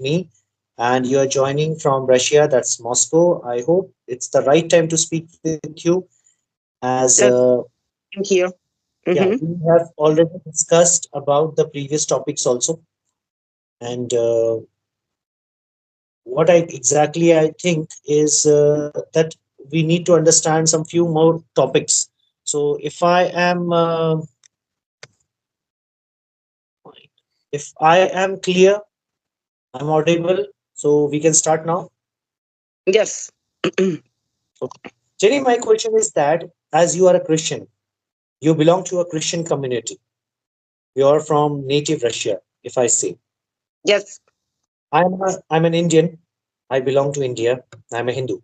me, and you are joining from Russia, that's Moscow. I hope it's the right time to speak with you, as Yes, thank you. yeah, Mm-hmm. we have already discussed about the previous topics also, and what I think is that we need to understand some few more topics. So if I am clear, I'm audible, so we can start now. Yes. Okay. Jenny, my question is that as you are a Christian, you belong to a Christian community. You're from native Russia, if I say. Yes. I'm an Indian. I belong to India. I'm a Hindu.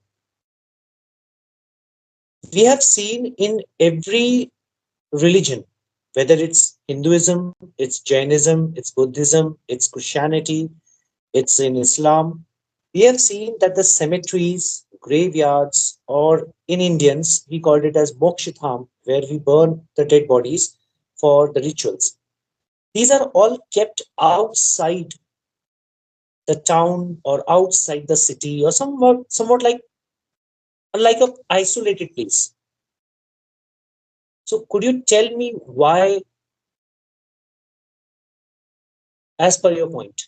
We have seen in every religion, whether it's Hinduism, it's Jainism, it's Buddhism, it's Christianity, it's in Islam, we have seen that the cemeteries, graveyards, or in Indians, we called it as mokshitham, where we burn the dead bodies for the rituals. These are all kept outside the town or outside the city or somewhat like a isolated place. So could you tell me why, as per your point?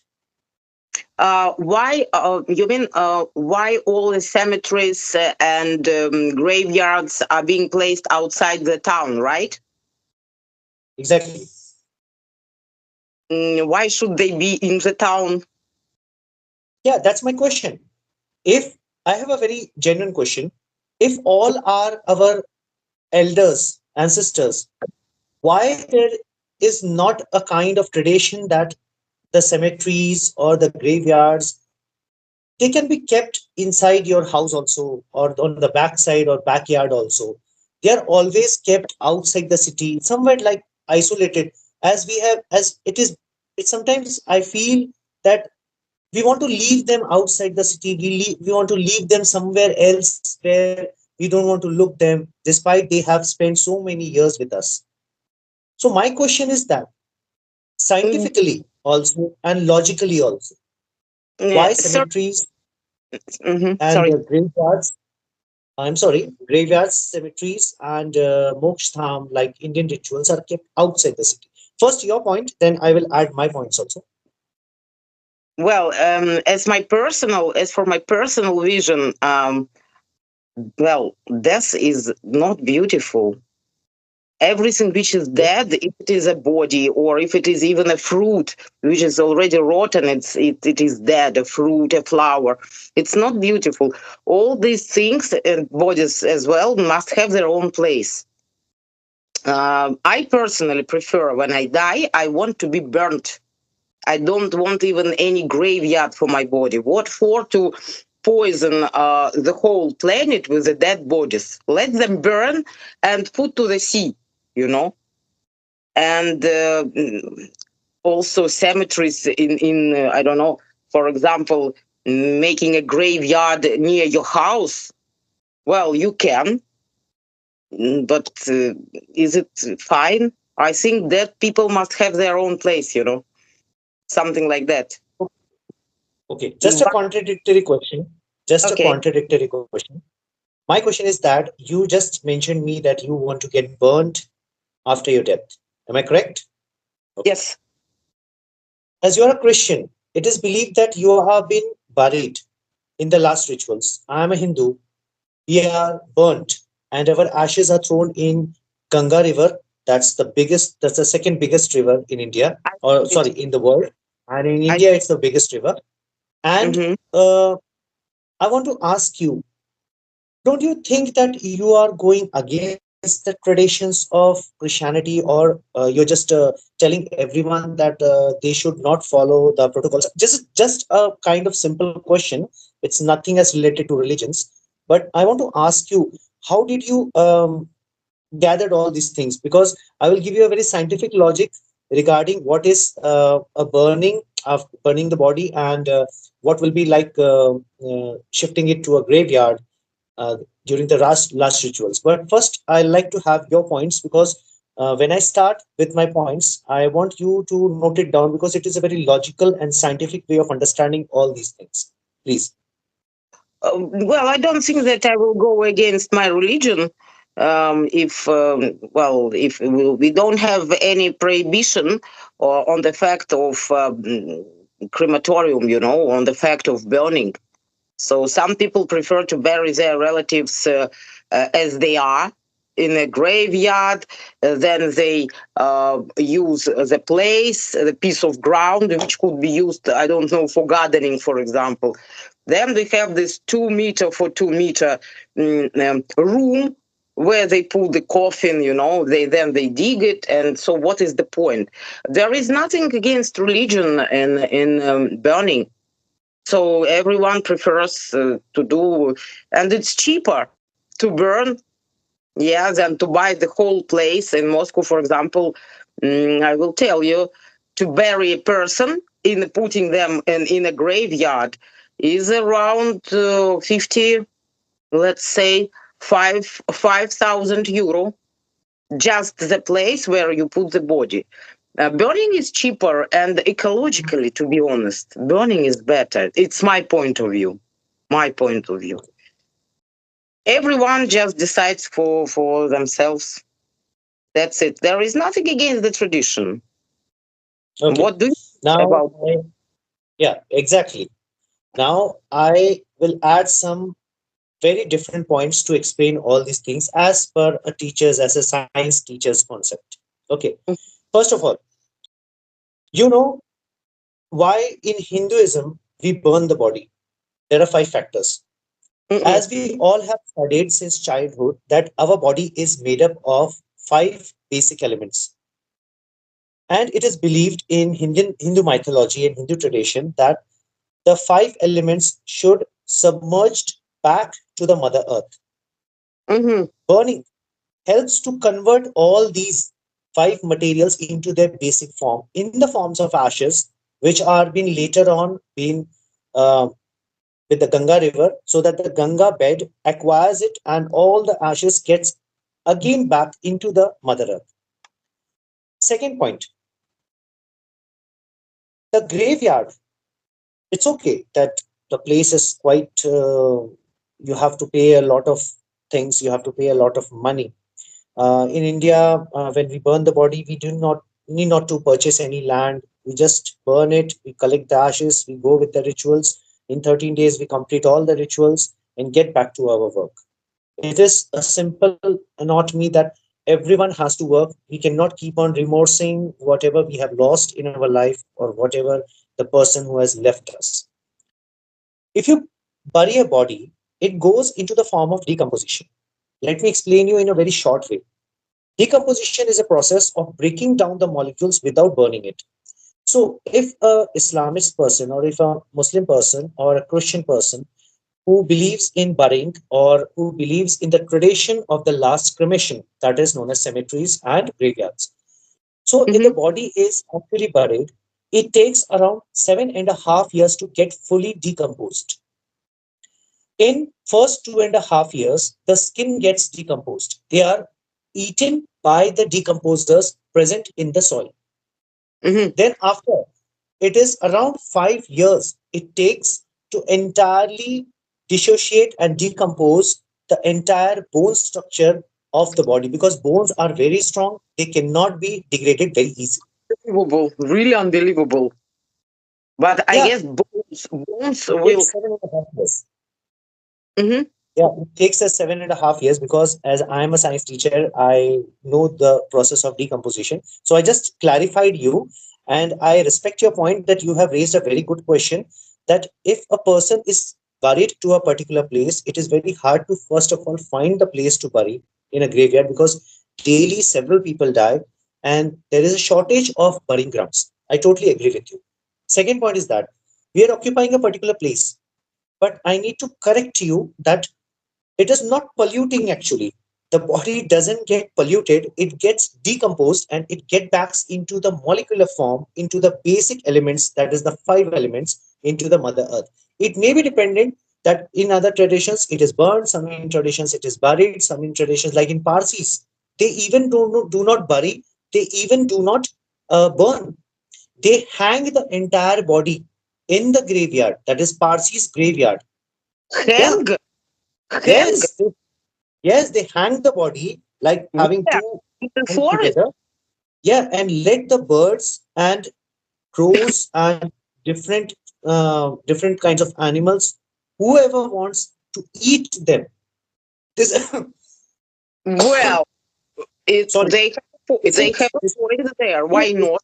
Why you mean why all the cemeteries and graveyards are being placed outside the town, right? Exactly. Why should they be in the town? Yeah, that's my question. If I have a very genuine question, if all are our elders, ancestors, why there is not a kind of tradition that the cemeteries or the graveyards they can be kept inside your house also or on the backside or backyard also. They are always kept outside the city, somewhere like isolated. As we have, as it is, it sometimes I feel that we want to leave them outside the city. We want to leave them somewhere else where we don't want to look them, despite they have spent so many years with us. So my question is that Mm, scientifically also and logically also, yeah, why so, cemeteries and sorry. graveyards, I'm sorry, graveyards, cemeteries, and mokshtham, like Indian rituals, are kept outside the city. First, your point, then I will add my points also. Well, as for my personal vision, well, death is not beautiful. Everything which is Okay. dead, if it is a body or if it is even a fruit which is already rotten, it is dead. A fruit, a flower, it's not beautiful. All these things and bodies as well must have their own place. I personally prefer when I die, I want to be burnt. I don't want even any graveyard for my body. What for? To poison the whole planet with the dead bodies? Let them burn and put to the sea, you know. And also cemeteries in I don't know, for example, making a graveyard near your house. Well, you can, but is it fine? I think that people must have their own place, something like that. Okay, just a But contradictory question. Just a okay. contradictory question. My question is that you just mentioned me that you want to get burnt after your death. Am I correct? Okay. Yes. As you are a Christian, it is believed that you have been buried in the last rituals. I am a Hindu. We are burnt and our ashes are thrown in Ganga River. That's the second biggest river in India, I or it, sorry, in the world. And in I India, it's the biggest river. And hmm I want to ask you, don't you think that you are going against the traditions of Christianity, or you're just telling everyone that they should not follow the protocols? Just a kind of simple question. It's nothing as related to religions, but I want to ask you, how did you gathered all these things? Because I will give you a very scientific logic regarding what is a burning of burning the body, and what will be like shifting it to a graveyard uh, during the last rituals. But first, I like to have your points because When I start with my points, I want you to note it down because it is a very logical and scientific way of understanding all these things. Please. Well, I don't think that I will go against my religion. If well, if we don't have any prohibition on the fact of crematorium, on the fact of burning. So some people prefer to bury their relatives as they are in a graveyard. Then they use the place, the piece of ground, which could be used, I don't know, for gardening, for example. Then we have this 2 meter for 2 meter room where they put the coffin, they dig it. And so what is the point? There is nothing against religion in burning, so everyone prefers to do, and it's cheaper to burn, yeah, than to buy the whole place. In Moscow, for example, I will tell you, to bury a person in putting them in a graveyard is around 50, let's say, 5,000 euro, just the place where you put the body. Burning is cheaper, and ecologically, to be honest, burning is better. It's my point of view. My point of view. Everyone just decides for themselves. That's it. There is nothing against the tradition. Okay. What do you think Now, about? yeah, exactly. Now, I will add some very different points to explain all these things as per a teacher's, as a science teacher's concept. Okay. First of all, you know why in Hinduism we burn the body? There are five factors. Mm-mm, As we all have studied since childhood, that our body is made up of five basic elements. And it is believed in Hindu mythology and Hindu tradition that the five elements should submerged back to the Mother Earth. mm-hmm, Burning helps to convert all these five materials into their basic form in the forms of ashes, which are being later on being uh, with the Ganga river, so that the Ganga bed acquires it and all the ashes gets again back into the Mother Earth. Second point, the graveyard. It's okay that the place is quite. You have to pay a lot of things. You have to pay a lot of money. In India, when we burn the body, we do not need not to purchase any land. We just burn it. We collect the ashes. We go with the rituals. In 13 days, we complete all the rituals and get back to our work. It is a simple anatomy that everyone has to work. We cannot keep on remorsing whatever we have lost in our life or whatever the person who has left us. If you bury a body, it goes into the form of decomposition. Let me explain you in a very short way. Decomposition is a process of breaking down the molecules without burning it. So, if a Islamist person or if a Muslim person or a Christian person who believes in burying or who believes in the tradition of the last cremation, that is known as cemeteries and graveyards. So, if the mm-hmm, body is actually buried, it takes around 7.5 years to get fully decomposed. In first 2.5 years, the skin gets decomposed. They are eaten by the decomposers present in the soil. mm-hmm. Then after, it is around 5 years it takes to entirely dissociate and decompose the entire bone structure of the body because bones are very strong. They cannot be degraded very easily. Unbelievable, really unbelievable. But I Yeah, guess bones it will. takes 7.5 years. Mm-hmm, Yeah, it takes us 7.5 years because as I am a science teacher, I know the process of decomposition. So I just clarified you, and I respect your point that you have raised a very good question. That if a person is buried to a particular place, it is very hard to first of all find the place to bury in a graveyard because daily several people die, and there is a shortage of burying grounds. I totally agree with you. Second point is that we are occupying a particular place, but I need to correct you that it is not polluting actually. The body doesn't get polluted, it gets decomposed and it gets back into the molecular form, into the basic elements, that is the five elements, into the Mother Earth. It may be dependent that in other traditions it is burned, some in traditions it is buried, some in traditions like in Parsis They even do not bury, they even do not burn. They hang the entire body in the graveyard, that is Parsi's graveyard. Yeah, Hang, hang. yes, yes, they hang the body like having Where? two In the hands forest. together. Yeah, and let the birds and crows and different kinds of animals, whoever wants to eat them. This, Well, it sorry, they have a this forest there. no, Why not?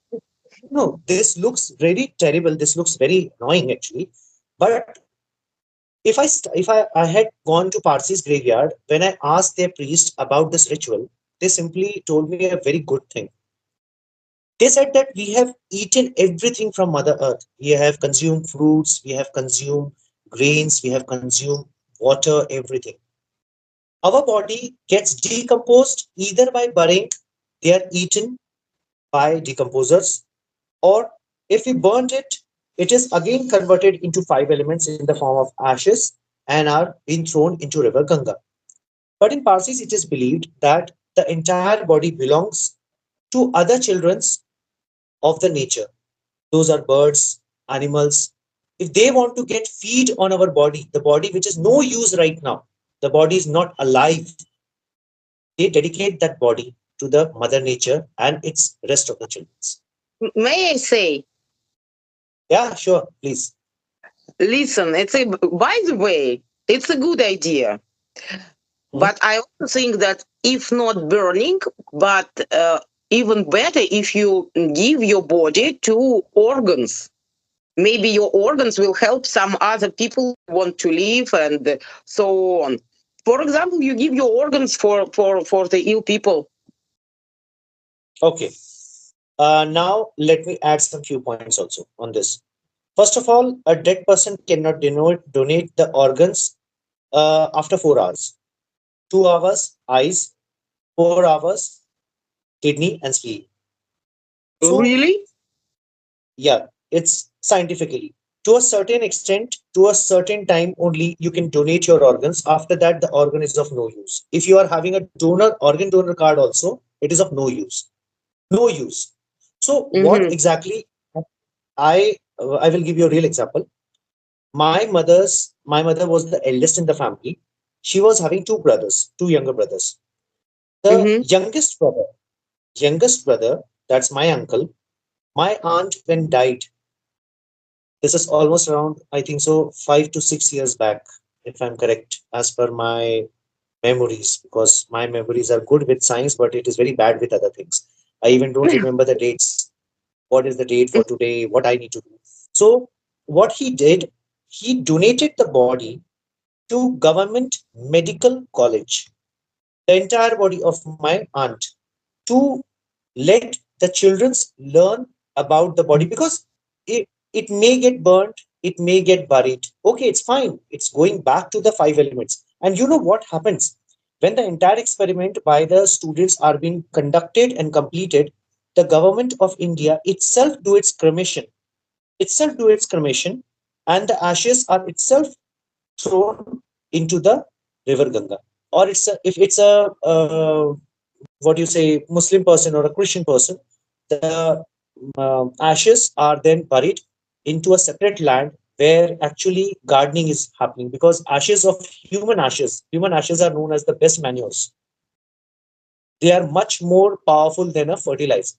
no, this looks very terrible. This looks very annoying actually. But if I had gone to Parsi's graveyard, when I asked their priest about this ritual, they simply told me a very good thing. They said that we have eaten everything from Mother Earth. We have consumed fruits, we have consumed grains, we have consumed water, everything. Our body gets decomposed either by burying, they are eaten by decomposers, or if we burnt it, it is again converted into five elements in the form of ashes and are being thrown into river Ganga. But in Parsis, it is believed that the entire body belongs to other children's of the nature. Those are birds, animals. If they want to get feed on our body, the body which is no use right now, the body is not alive, they dedicate that body to the mother nature and its rest of the children's. May I say, Yeah, sure, please. listen, by the way, it's a good idea. Hmm? But I also think that if not burning, but even better if you give your body to organs. Maybe your organs will help some other people who want to live and so on. For example, you give your organs for the ill people. Okay. Now let me add some few points also on this. First of all, a dead person cannot donate the organs after 4 hours. 2 hours, eyes, 4 hours, kidney and spleen. So Really? yeah, it's scientifically to a certain extent, to a certain time only you can donate your organs. After that, the organ is of no use. If you are having a organ donor card also, it is of no use. No use. So what Mm-hmm. exactly I will give you a real example. My mother was the eldest in the family. She was having two brothers, two younger brothers. The Mm-hmm. youngest brother, that's my uncle. My aunt when died, this is almost around, I think so, 5 to 6 years back, if I'm correct, as per my memories, because my memories are good with science, but it is very bad with other things. I even don't remember the dates. What is the date for today? What I need to do. So, what he did, he donated the body to government medical college, the entire body of my aunt, to let the children learn about the body because it may get burnt, it may get buried. Okay, it's fine. It's going back to the five elements. And you know what happens? When the entire experiment by the students are being conducted and completed, the government of India itself do its cremation, and the ashes are itself thrown into the river Ganga. Or if it's a what you say Muslim person or a Christian person, the ashes are then buried into a separate land where actually gardening is happening, because ashes of human ashes are known as the best manures. They are much more powerful than a fertilizer.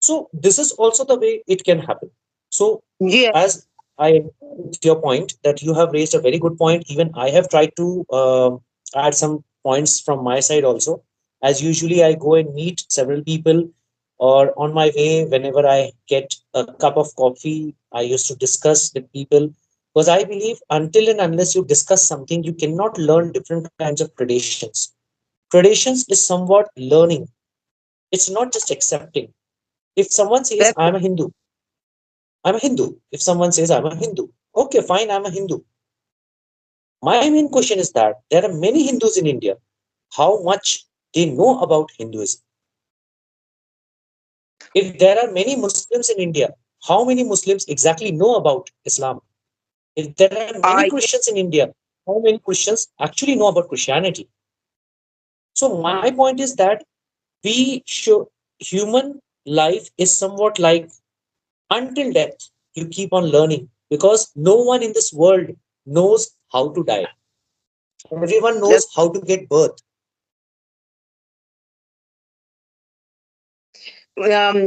So this is also the way it can happen. So Yeah. as I with your point that you have raised a very good point, even I have tried to add some points from my side also. As usually, I go and meet several people, or on my way, whenever I get a cup of coffee, I used to discuss with people, because I believe until and unless you discuss something, you cannot learn different kinds of traditions. Traditions is somewhat learning. It's not just accepting. If someone says, That I'm a Hindu. If someone says, I'm a Hindu, okay, fine, I'm a Hindu. My main question is that there are many Hindus in India. How much they know about Hinduism? If there are many Muslims in India, how many Muslims exactly know about Islam? If there are many I Christians in India, how many Christians actually know about Christianity? So my point is that We show human life is somewhat like until death, you keep on learning because no one in this world knows how to die. Everyone That, knows how to get birth.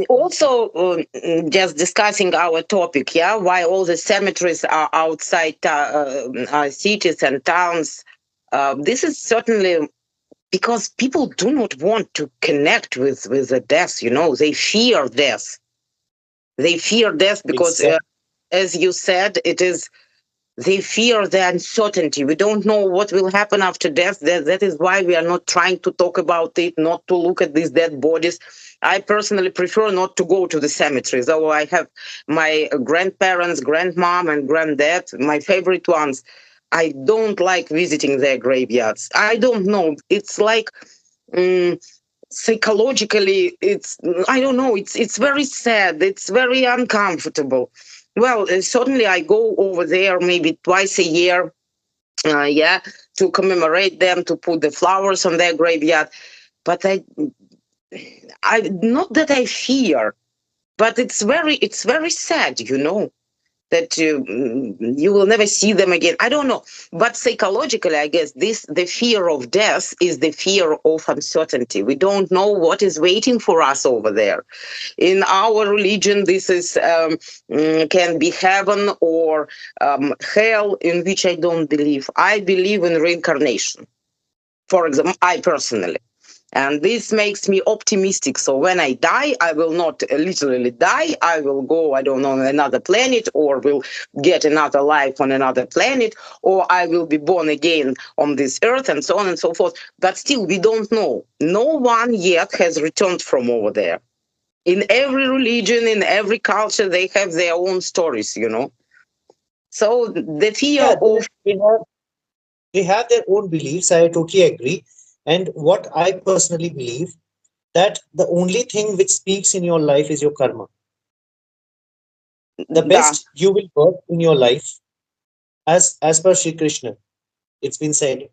also, just discussing our topic, yeah, why all the cemeteries are outside cities and towns. This is certainly because people do not want to connect with the death. They fear death. They fear death because, Exactly. as you said, it is they fear the uncertainty. We don't know what will happen after death. That is why we are not trying to talk about it, not to look at these dead bodies. I personally prefer not to go to the cemeteries, though I have my grandparents, grandmom, and granddad, my favorite ones. I don't like visiting their graveyards. I don't know. It's like, um, psychologically, I don't know, it's very sad, it's very uncomfortable. Well, certainly I go over there maybe twice a year, yeah, to commemorate them, to put the flowers on their graveyard. But I not that I fear, but it's very sad, that you will never see them again. I don't know, but psychologically, I guess this the fear of death is the fear of uncertainty. We don't know what is waiting for us over there. In our religion, this is can be heaven or hell, in which I don't believe. I believe in reincarnation. For example, I personally. And this makes me optimistic. So when I die, I will not literally die. I will go, I don't know, on another planet, or will get another life on another planet, or I will be born again on this earth, and so on and so forth. But still, we don't know. No one yet has returned from over there. In every religion, in every culture, they have their own stories. So the fear Yeah, of they have their own beliefs. I totally agree. And what I personally believe that the only thing which speaks in your life is your karma. The the best you will work in your life, as per Sri Krishna, it's been said,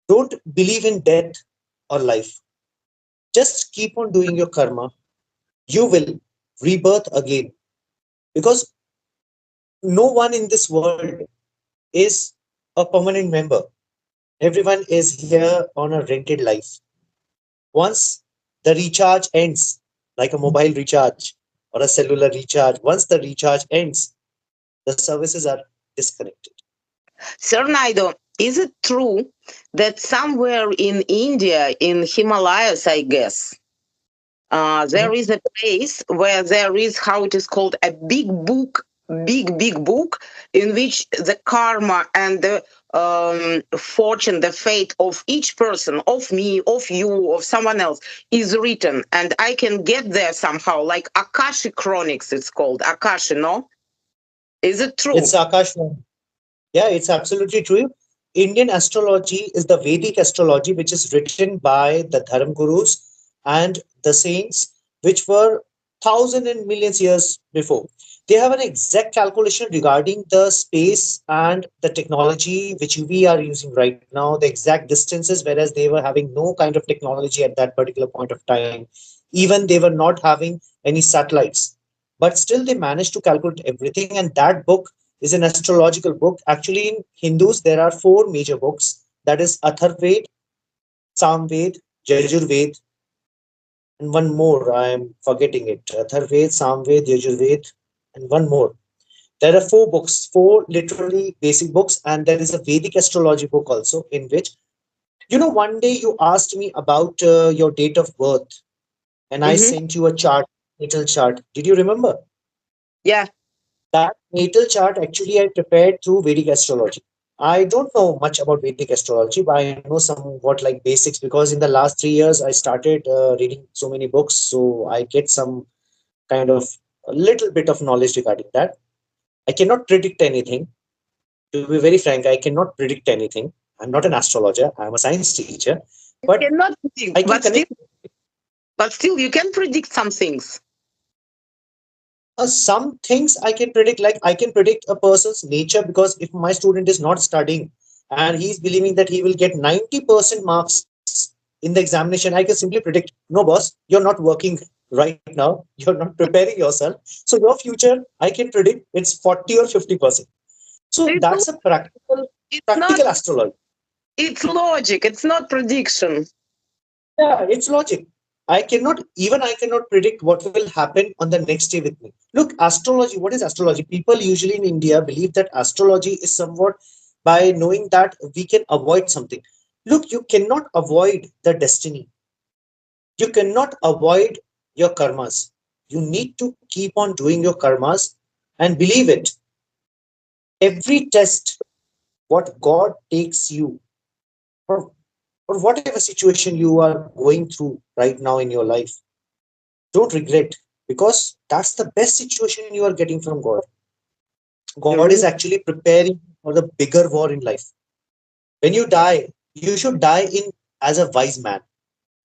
don't believe in death or life. Just keep on doing your karma. You will rebirth again. Because no one in this world is a permanent member. Everyone is here on a rented life. Once the recharge ends, like a mobile recharge or a cellular recharge, once the recharge ends, the services are disconnected. Sir Naido, is it true that somewhere in India, in Himalayas, I guess, there Mhm. is a place where there is how it is called a big book, big book, in which the karma and the fortune, the fate of each person, of me, of you, of someone else, is written, and I can get there somehow, like Akashic Chronics. It's called Akashi. No, is it It's true? Akash. Yeah, it's absolutely true. Indian astrology is the Vedic astrology, which is written by the Dharma gurus and the saints, which were thousands and millions years before. They have an exact calculation regarding the space and the technology which we are using right now, the exact distances, whereas they were having no kind of technology at that particular point of time. Even they were not having any satellites, but still they managed to calculate everything. And that book is an astrological book. Actually, in Hindus, there are four major books, that is Atharvaved, Samved, Yajurved, and one more. I am forgetting it. Atharvaved, Samved, Yajurved, and one more. There are four books, four literally basic books, and there is a Vedic astrology book also, in which, one day you asked me about your date of birth, and I Mm-hmm. sent you a chart, natal chart. Did you remember? Yeah. That natal chart actually I prepared through Vedic astrology. I don't know much about Vedic astrology, but I know somewhat like basics because in the last 3 years I started reading so many books, so I get some kind of a little bit of knowledge regarding that. I cannot predict anything. To be very frank, I cannot predict anything. I'm not an astrologer. I'm a science teacher, You but cannot I predict, can connect. but still, you can predict some things. Some things I can predict, like I can predict a person's nature because if my student is not studying and he's believing that he will get 90% marks in the examination, I can simply predict, no, boss, you're not working right now. You're not preparing yourself. So your future, I can predict it's 40 or 50%. So It's, that's a practical, it's not, practical astrology. it's logic, it's not prediction. Yeah, it's logic. I cannot predict what will happen on the next day with me. Look, astrology, what is astrology? People usually in India believe that astrology is somewhat by knowing that we can avoid something. Look, you cannot avoid the destiny. You cannot avoid your karmas. You need to keep on doing your karmas and believe it. Every test, what God takes you, or, or whatever situation you are going through right now in your life, don't regret, because that's the best situation you are getting from God. God is Really? actually preparing for the bigger war in life. When you die, you should die in as a wise man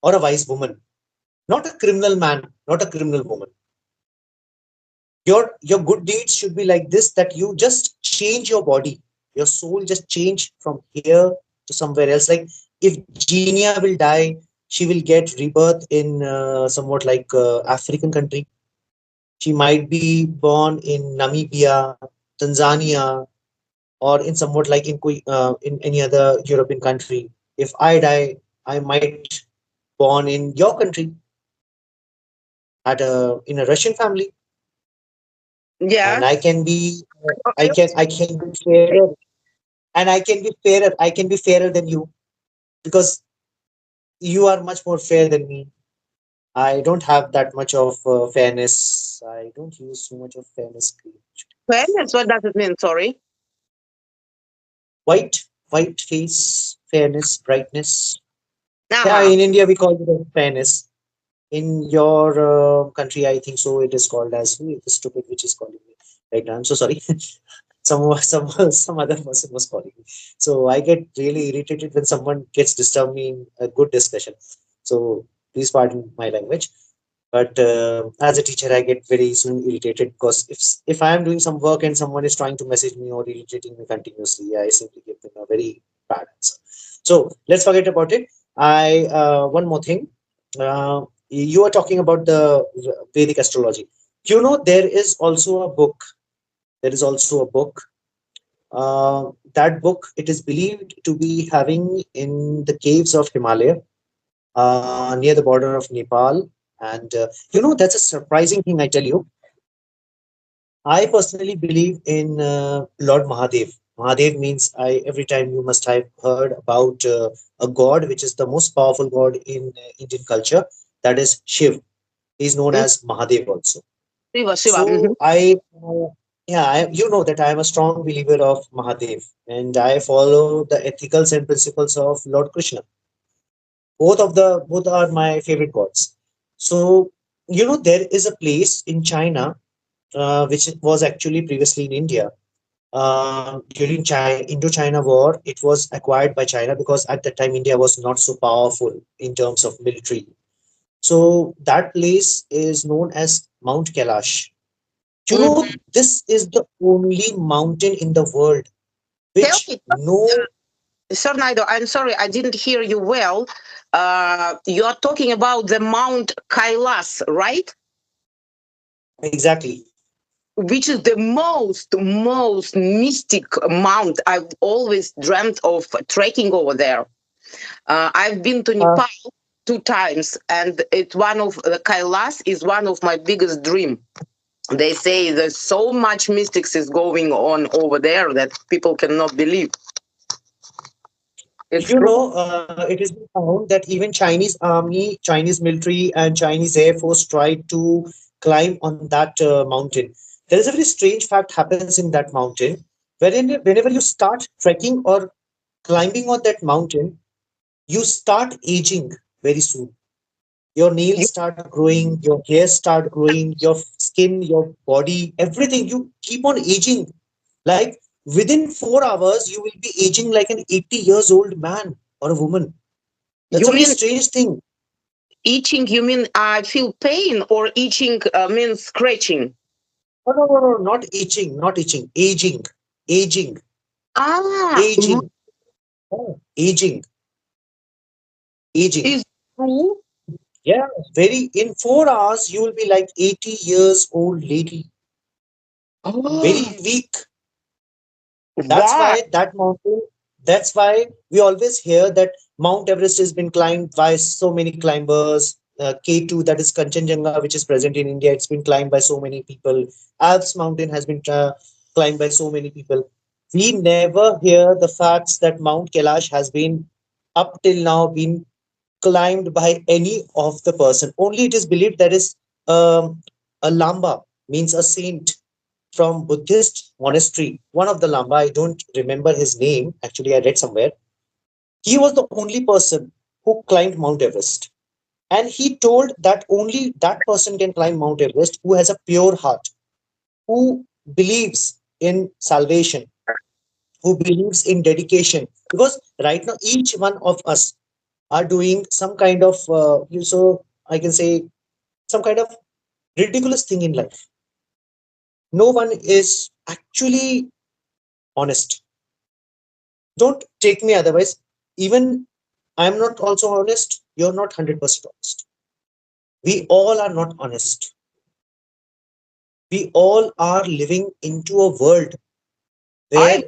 or a wise woman, not a criminal man, not a criminal woman. Your good deeds should be like this, that you just change your body, your soul just change from here to somewhere else. Like if Genia will die, she will get rebirth in somewhat like African country. She might be born in Namibia, Tanzania, or in somewhat like in any other European country. If I die, I might born in your country, at a in a Russian family, and Yeah. I can be I I can be fairer, and I can be fairer than you, because you are much more fair than me. I don't have that much of fairness. I don't use so much of fairness cream. fairness, what does it mean? Sorry. White face, fairness, brightness. Yeah, Uh-huh. in India we call it as fairness. In your country, I think so. It is called as, who is the stupid which is calling me right now. I'm so sorry. Some other person was calling me. So I get really irritated when someone gets disturbed me in a good discussion. So please pardon my language. But as a teacher, I get very soon irritated, because if I am doing some work and someone is trying to message me or irritating me continuously, I simply give them a very bad answer. So let's forget about it. I One more thing. You are talking about the Vedic astrology. You know, there is also a book. There is also a book. That book, it is believed to be having in the caves of Himalaya, near the border of Nepal. And that's a surprising thing, I tell you. I personally believe in Lord Mahadev. Mahadev means, every time you must have heard about a god which is the most powerful god in Indian culture. That is Shiv. He is known Mm, as Mahadev also. Shiva, Shiva. So you know that I am a strong believer of Mahadev, and I follow the ethicals and principles of Lord Krishna. Both are my favorite gods. So there is a place in China, which was actually previously in India. During Indo-China War, it was acquired by China, because at that time India was not so powerful in terms of military. So that place is known as Mount Kailash. Mhm. This is the only mountain in the world Tell which me, no, Sir Naido, I'm sorry, I didn't hear you well. You are talking about the Mount Kailas, right? exactly. Which is the most mystic mount. I've always dreamt of trekking over there. I've been to Uh, Nepal 2 times, and it's one of the Kailas is one of my biggest dream. They say there's so much mystics is going on over there that people cannot believe. It's true. it has been found that even Chinese army, Chinese military, and Chinese air force tried to climb on that mountain. There is a very strange fact happens in that mountain, whenever you start trekking or climbing on that mountain, you start aging very soon. Your nails You, start growing, your hair start growing, your skin, your body, everything, you keep on aging. Like within 4 hours you will be aging like an 80 years old man or a woman. That's you a very mean strange thing. itching? You mean I feel pain, or itching means scratching? No, no, no, no, not itching, not itching, aging, aging, Ah, aging, oh, aging, aging. Is true. Yeah, very in 4 hours you will be like 80 years old lady, Oh, very weak. That's why? why that mountain, that's why we always hear that Mount Everest has been climbed by so many climbers. K2, that is Kanchenjunga, which is present in India, it's been climbed by so many people. Alps mountain has been climbed by so many people. We never hear the facts that Mount Kailash has been up till now been climbed by any of the person. Only it is believed that is a Lamba, means a saint from Buddhist monastery. One of the Lamba, I don't remember his name. Actually, I read somewhere. He was the only person who climbed Mount Everest. And he told that only that person can climb Mount Everest who has a pure heart, who believes in salvation, who believes in dedication. Because right now, each one of us are doing some kind of, so I can say, some kind of ridiculous thing in life. No one is actually honest. Don't take me otherwise. Even I'm not also honest, you're not 100% honest. We all are not honest. We all are living into a world I where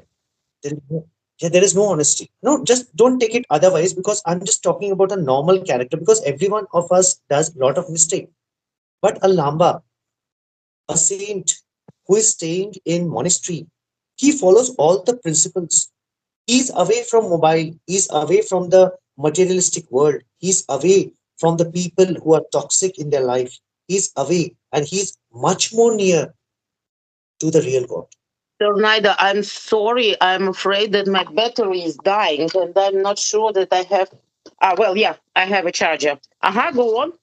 there is no, yeah, there is no honesty. No, just don't take it otherwise, because I'm just talking about a normal character, because every one of us does a lot of mistake. But a Lamba, a saint who is staying in monastery, he follows all the principles. He's away from mobile, he's away from the materialistic world, he's away from the people who are toxic in their life. He's away and he's much more near to the real God. Neither. I'm sorry. I'm afraid that my battery is dying, and I'm not sure that I have. Well, yeah, I have a charger. Go on.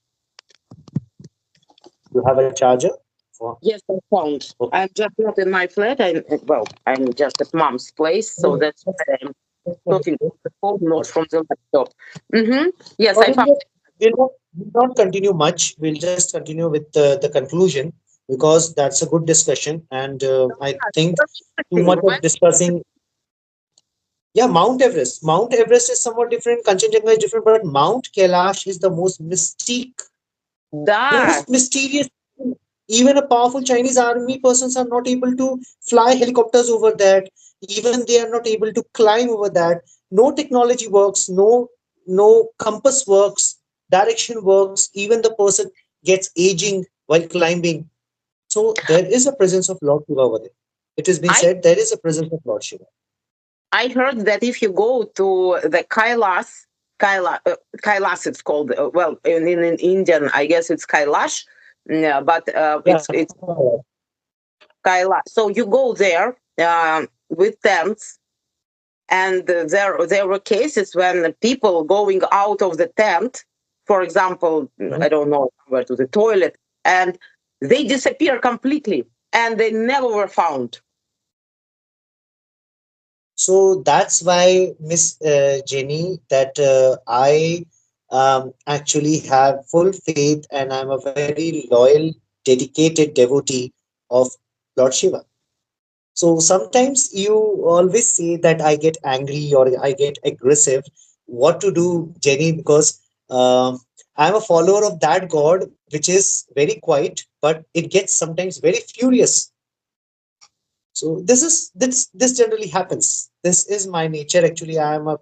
You have a charger for, Yes, I found. okay. I'm just not in my flat. I'm just at mom's place, so No, that's why I'm that's talking wonderful. from the phone, not Okay. from the laptop. Mm-hmm. Yes, Or I found. we'll not continue much. We'll just continue with the conclusion, because that's a good discussion. And I think too much When of discussing. Yeah, Mount Everest. Mount Everest is somewhat different. Kanchenjunga is different, but Mount Kailash is the most mystique, da, most mysterious. Even a powerful Chinese army persons are not able to fly helicopters over that. Even they are not able to climb over that. No technology works. No compass works. Direction works. Even the person gets aging while climbing. So there is a presence of Lord Shiva over there. It has been I said there is a presence of Lord Shiva. I heard that if you go to the Kailas, it's called. Well, in Indian, I guess it's Kailash. Yeah, but Yeah. it's Kailash. So you go there with tents, and there were cases when people going out of the tent, for example, I don't know where to the toilet, and they disappear completely, and they never were found. So that's why, Miss Jenny, that I actually have full faith and I'm a very loyal, dedicated devotee of Lord Shiva. So sometimes you always say that I get angry or I get aggressive. What to do, Jenny? Because I'm a follower of that God, which is very quiet, but it gets sometimes very furious. So this generally happens. This is my nature. Actually, I am a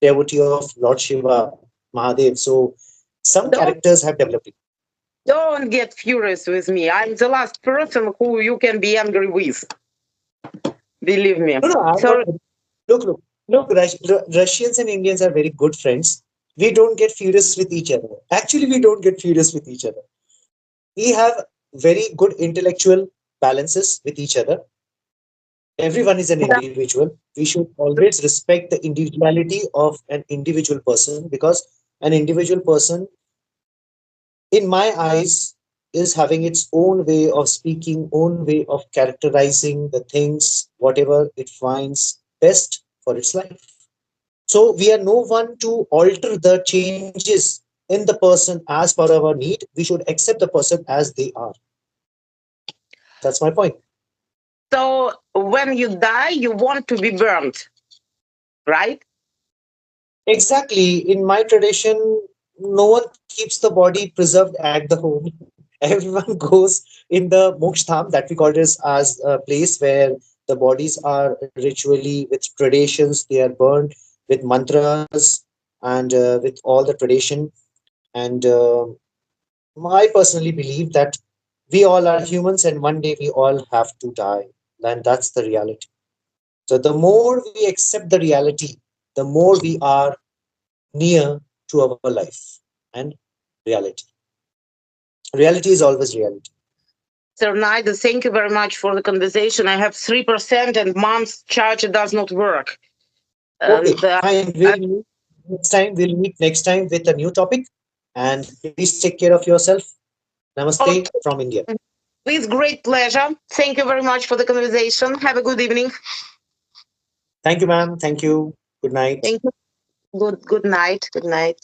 devotee of Lord Shiva, Mahadev. So some Don't characters have developed it. don't get furious with me. I'm the last person who you can be angry with. Believe me. No, no, I'm not. So Look. Russians and Indians are very good friends. We don't get furious with each other. Actually, we don't get furious with each other. We have very good intellectual balances with each other. Everyone is an individual. We should always respect the individuality of an individual person, because an individual person, in my eyes, is having its own way of speaking, own way of characterizing the things, whatever it finds best for its life. So we are no one to alter the changes in the person as per our need. We should accept the person as they are. That's my point. so when you die, you want to be burned, right? Exactly. In my tradition, no one keeps the body preserved at the home. Everyone goes in the moksha dham, that we call this as a place where the bodies are ritually with traditions. They are burned with mantras and with all the tradition. And I personally believe that we all are humans, and one day we all have to die. And that's the reality. So the more we accept the reality, the more we are near to our life and reality. Reality is always reality. Sir Naida, thank you very much for the conversation. I have 3% and mom's charger does not work. Okay, And fine. I, We'll meet next time with a new topic. And please take care of yourself. Namaste okay, from India. with great pleasure. Thank you very much for the conversation. Have a good evening. Thank you, ma'am. Thank you. Good night. Thank you. Good night. Good night.